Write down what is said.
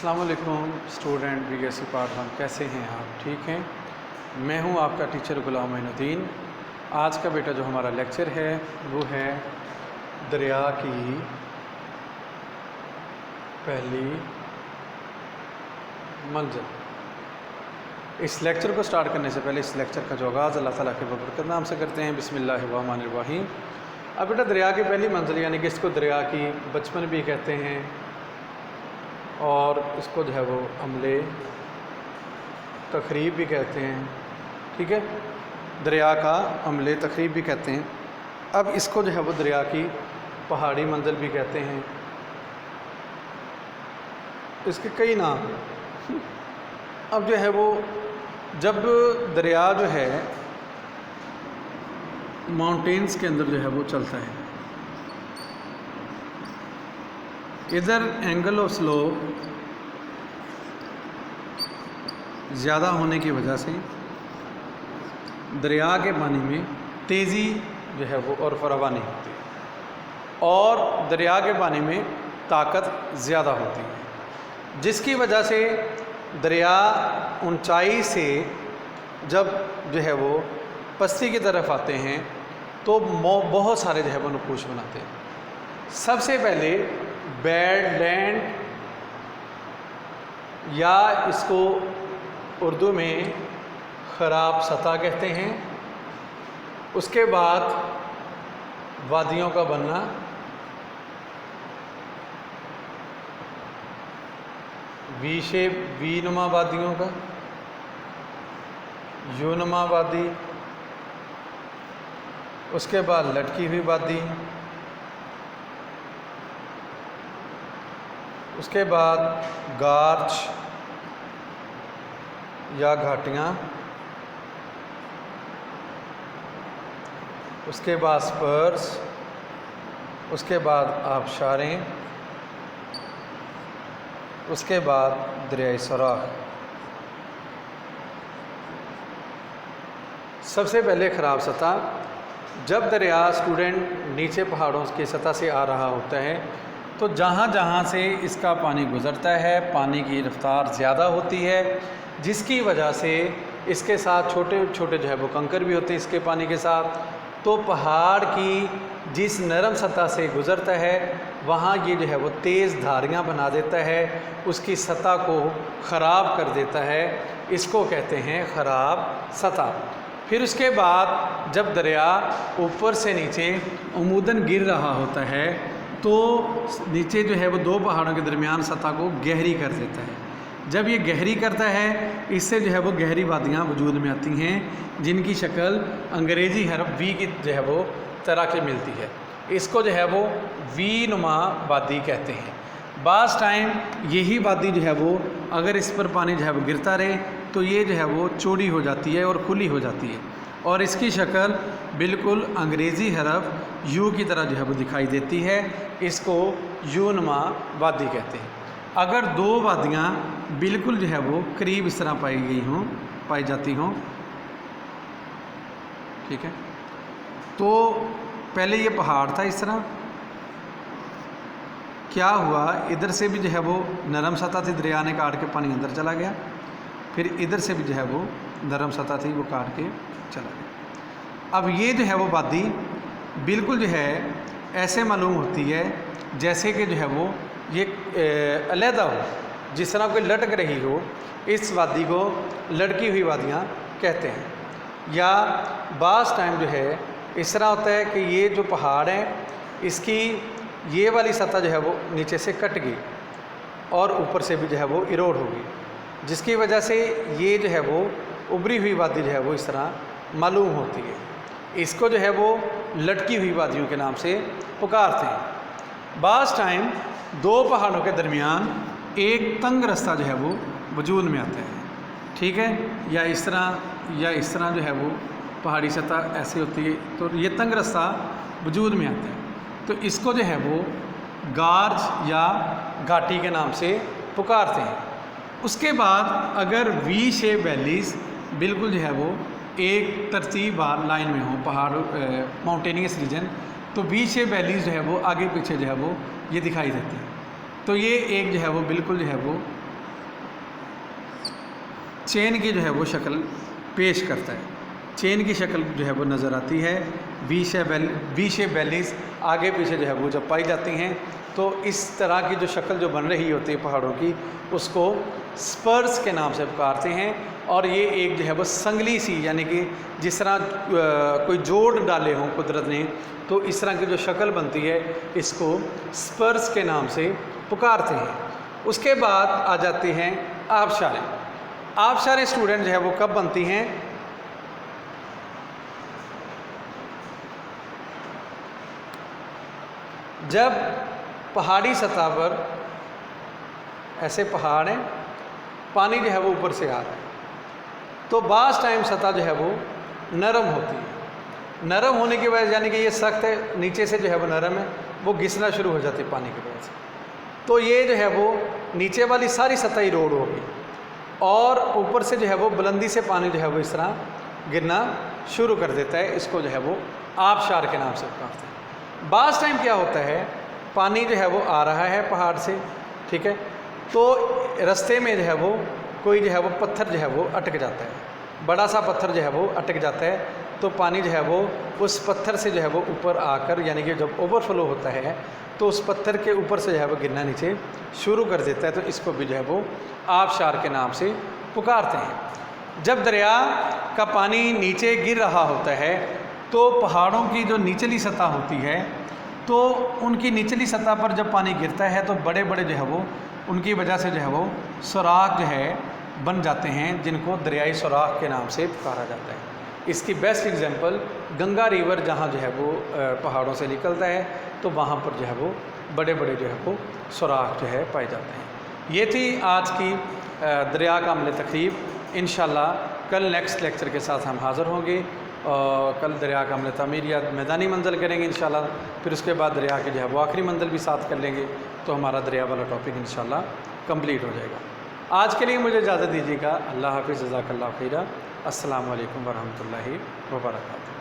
अस्सलाम वालेकुम student BSc part 1, कैसे हैं आप? ठीक हैं। मैं हूं आपका टीचर गुलाम मोइनुद्दीन। आज का बेटा जो हमारा लेक्चर है वो है दरिया की पहली मंजिल। इस लेक्चर को स्टार्ट करने से पहले इस लेक्चर का जो आगाज़ अल्लाह ताला के बरकत नाम से करते हैं। बिस्मिल्लाहिर्रहमानिर्रहीम। अब बेटा दरिया की पहली मंजिल यानी कि इसको दरिया की बचपन भी कहते हैं और इसको जो है वो अमले तकरीब भी कहते हैं। ठीक है, दरिया का अमले तकरीब भी कहते हैं। अब इसको जो है वो दरिया की पहाड़ी मंजिल भी कहते हैं। इसके कई नाम हैं। अब जो है वो जब दरिया जो है माउंटेन्स के अंदर जो है वो चलता है, इधर एंगल ऑफ स्लो ज़्यादा होने की वजह से दरिया के पानी में तेज़ी जो है वो और फरावानी होती है और दरिया के पानी में ताकत ज़्यादा होती है, जिसकी वजह से दरिया ऊंचाई से जब जो है वो पस्ती की तरफ आते हैं तो बहुत सारे जो है वो नकूश बनाते हैं। सबसे पहले बैड लैंड या इसको उर्दू में ख़राब सतह कहते हैं। उसके बाद वादियों का बनना, वी शेप वी नुमा वादियों का, यू नुमा वादी, उसके बाद लटकी हुई वादी, उसके बाद गार्च या घाटियाँ, उसके बाद स्पर्स, उसके बाद आबशारें, उसके बाद दरियाई सराख। सबसे पहले ख़राब सतह। जब दरिया स्टूडेंट नीचे पहाड़ों की सतह से आ रहा होता है तो जहाँ जहाँ से इसका पानी गुज़रता है पानी की रफ़्तार ज़्यादा होती है, जिसकी वजह से इसके साथ छोटे छोटे जो है वो कंकर भी होते हैं इसके पानी के साथ। तो पहाड़ की जिस नरम सतह से गुज़रता है वहाँ ये जो है वो तेज़ धारियाँ बना देता है, उसकी सतह को ख़राब कर देता है। इसको कहते हैं ख़राब सतह। फिर उसके बाद जब दरिया ऊपर से नीचे अमूदन गिर रहा होता है तो नीचे जो है वो दो पहाड़ों के दरमियान सतह को गहरी कर देता है। जब ये गहरी करता है इससे जो है वो गहरी वादियाँ वजूद में आती हैं, जिनकी शक्ल अंग्रेज़ी हरफ वी की जो है वो तरह की मिलती है। इसको जो है वो वी नुमा वादी कहते हैं। बाज़ टाइम यही वादी जो है वो अगर इस पर पानी जो है वो गिरता रहे तो ये जो है वो चौड़ी हो जाती है और खुली हो जाती है और इसकी शक्ल बिल्कुल अंग्रेज़ी हरफ यू की तरह जो है वो दिखाई देती है। इसको यू नुमा वादी कहते हैं। अगर दो वादियाँ बिल्कुल जो है वो करीब इस तरह पाई जाती हों, ठीक है, तो पहले ये पहाड़ था इस तरह, क्या हुआ इधर से भी जो है वो नरम सतह थी, दरिया ने काट के पानी अंदर चला गया, फिर इधर से भी जो है वो नरम सतह थी वो काट के चला गया। अब ये जो है वो वादी बिल्कुल जो है ऐसे मालूम होती है जैसे कि जो है वो ये अलहदा हो, जिस तरह कोई लटक रही हो। इस वादी को लटकी हुई वादियाँ कहते हैं। या बाज़ टाइम जो है इस तरह होता है कि ये जो पहाड़ है इसकी ये वाली सतह जो है वो नीचे से कट गई और ऊपर से भी जो है वो इरोड हो गई, जिसकी वजह से ये जो है वो उभरी हुई वादी जो है वो इस तरह मालूम होती है। इसको जो है वो लटकी हुई वादियों के नाम से पुकारते हैं। बाज़ टाइम दो पहाड़ों के दरमियान एक तंग रास्ता जो है वो वजूद में आता है, ठीक है, या इस तरह जो है वो पहाड़ी सतह ऐसी होती है तो ये तंग रास्ता वजूद में आता है। तो इसको जो है वो गार्ज या घाटी के नाम से पुकारते हैं। उसके बाद अगर वी शेप वैलीज़ बिल्कुल जो है वो एक तरतीबवार लाइन में हो पहाड़ माउंटेनियस रीजन, तो वी शेप वैलीज़ जो है वो आगे पीछे जो है वो ये दिखाई देती है। तो ये एक जो है वो बिल्कुल जो है वो चेन की जो है वो शक्ल पेश करता है। चेन की शक्ल जो है वो नज़र आती है। वी शेप वैलीज आगे पीछे जो है वो जब पाई जाती हैं तो इस तरह की जो शक्ल जो बन रही होती है पहाड़ों की, उसको स्पर्स के नाम से पुकारते हैं। और ये एक जो है वो संगली सी, यानी कि जिस तरह कोई जोड़ डाले हों कुदरत ने, तो इस तरह की जो शक्ल बनती है इसको स्पर्स के नाम से पुकारते हैं। उसके बाद आ जाती हैं आबशारें। आबशारें स्टूडेंट जो है वो कब बनती हैं? जब पहाड़ी सतह पर ऐसे पहाड़ हैं, पानी जो है वो ऊपर से आ रहा है, तो बाज़ टाइम सतह जो है वो नरम होती है। नरम होने की वजह, यानी कि ये सख्त है, नीचे से जो है वो नरम है, वो घिसना शुरू हो जाती है पानी की वजह से। तो ये जो है वो नीचे वाली सारी सतह इरोड होगी और ऊपर से जो है वो बुलंदी से पानी जो है वो इस तरह गिरना शुरू कर देता है। इसको जो है वो आबशार के नाम से पुकारते हैं। बाज़ टाइम क्या होता है, पानी जो है वो आ रहा है पहाड़ से, ठीक है, तो रास्ते में जो है वो कोई जो है वो पत्थर जो है वो अटक जाता है, बड़ा सा पत्थर जो है वो अटक जाता है, तो पानी जो है वो उस पत्थर से जो है वो ऊपर आकर, यानी कि जब ओवरफ्लो होता है तो उस पत्थर के ऊपर से जो है वो गिरना नीचे शुरू कर देता है। तो इसको भी जो है वो आबशार के नाम से पुकारते हैं। जब दरिया का पानी नीचे गिर रहा होता है तो पहाड़ों की जो निचली सतह होती है, तो उनकी निचली सतह पर जब पानी गिरता है तो बड़े बड़े जो है वो उनकी वजह से जो है वो सुराख जो है बन जाते हैं, जिनको दरियाई सुराख के नाम से पुकारा जाता है। इसकी बेस्ट एग्जांपल गंगा रिवर, जहाँ जो है वो पहाड़ों से निकलता है, तो वहाँ पर जो है वो बड़े बड़े जो है वो सुराख जो है पाए जाते हैं। ये थी आज की दरिया का अमल तकरीब। इंशाल्लाह कल नेक्स्ट लेक्चर के साथ हम हाज़िर होंगे और कल दरिया का अमल तामीर या मैदानी मंजिल करेंगे इंशाल्लाह। फिर उसके बाद दरिया के जो है वो आखिरी मंजिल भी साथ कर लेंगे, तो हमारा दरिया वाला टॉपिक इंशाल्लाह कंप्लीट हो जाएगा। आज के लिए मुझे इजाज़त दीजिएगा। अल्लाह हाफ़िज़, जज़ाकल्लाहु खैरा। अस्सलामु अलैकुम वरहमतुल्लाहि वबरकातुहू।